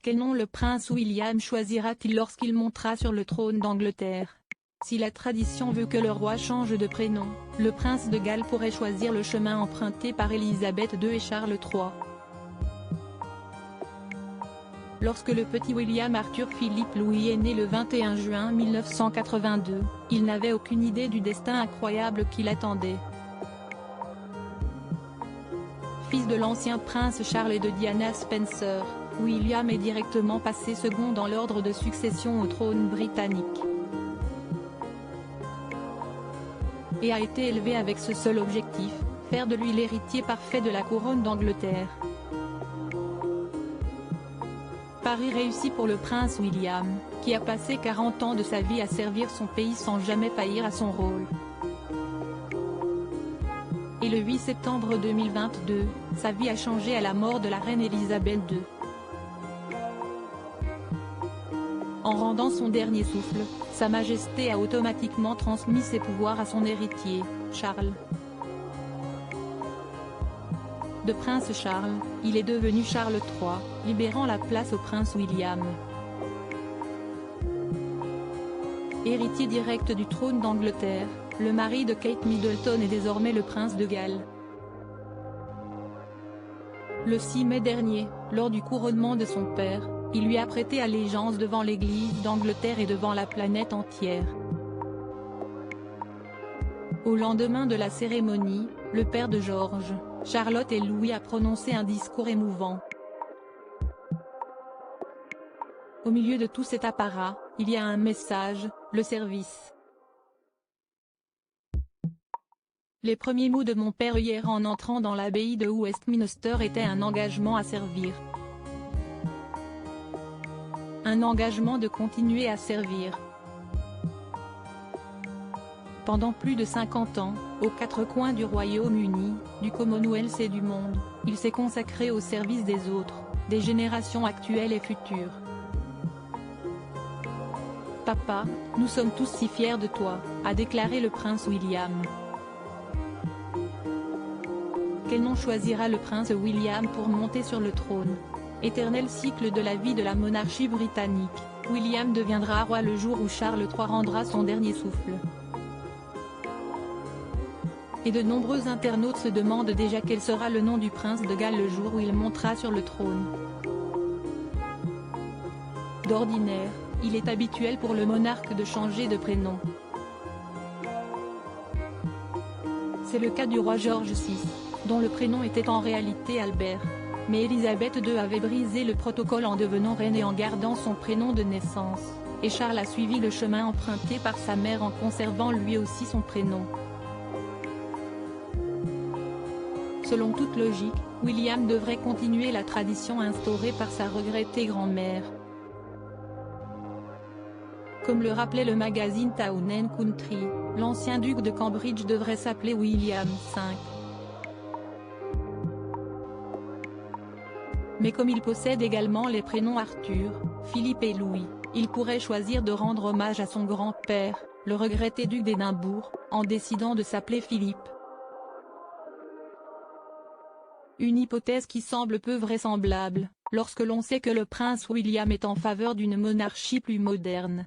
Quel nom le prince William choisira-t-il lorsqu'il montera sur le trône d'Angleterre? Si la tradition veut que le roi change de prénom, le prince de Galles pourrait choisir le chemin emprunté par Élisabeth II et Charles III. Lorsque le petit William Arthur Philippe Louis est né le 21 juin 1982, il n'avait aucune idée du destin incroyable qui l'attendait. Fils de l'ancien prince Charles et de Diana Spencer, William est directement passé second dans l'ordre de succession au trône britannique. Et a été élevé avec ce seul objectif, faire de lui l'héritier parfait de la couronne d'Angleterre. Pari réussi pour le prince William, qui a passé 40 ans de sa vie à servir son pays sans jamais faillir à son rôle. Et le 8 septembre 2022, sa vie a changé à la mort de la reine Élisabeth II. En rendant son dernier souffle, Sa Majesté a automatiquement transmis ses pouvoirs à son héritier, Charles. De prince Charles, il est devenu Charles III, libérant la place au prince William. Héritier direct du trône d'Angleterre, le mari de Kate Middleton est désormais le prince de Galles. Le 6 mai dernier, lors du couronnement de son père, il lui a prêté allégeance devant l'Église d'Angleterre et devant la planète entière. Au lendemain de la cérémonie, le père de George, Charlotte et Louis a prononcé un discours émouvant. Au milieu de tout cet apparat, il y a un message, le service. Les premiers mots de mon père hier en entrant dans l'abbaye de Westminster étaient un engagement à servir. Un engagement de continuer à servir. Pendant plus de 50 ans, aux quatre coins du Royaume-Uni, du Commonwealth et du monde, il s'est consacré au service des autres, des générations actuelles et futures. Papa, nous sommes tous si fiers de toi, a déclaré le prince William. Quel nom choisira le prince William pour monter sur le trône? Éternel cycle de la vie de la monarchie britannique, William deviendra roi le jour où Charles III rendra son dernier souffle. Et de nombreux internautes se demandent déjà quel sera le nom du prince de Galles le jour où il montera sur le trône. D'ordinaire, il est habituel pour le monarque de changer de prénom. C'est le cas du roi George VI, dont le prénom était en réalité Albert. Mais Élisabeth II avait brisé le protocole en devenant reine et en gardant son prénom de naissance, et Charles a suivi le chemin emprunté par sa mère en conservant lui aussi son prénom. Selon toute logique, William devrait continuer la tradition instaurée par sa regrettée grand-mère. Comme le rappelait le magazine Town & Country, l'ancien duc de Cambridge devrait s'appeler William V. Mais comme il possède également les prénoms Arthur, Philippe et Louis, il pourrait choisir de rendre hommage à son grand-père, le regretté duc d'Édimbourg, en décidant de s'appeler Philippe. Une hypothèse qui semble peu vraisemblable, lorsque l'on sait que le prince William est en faveur d'une monarchie plus moderne.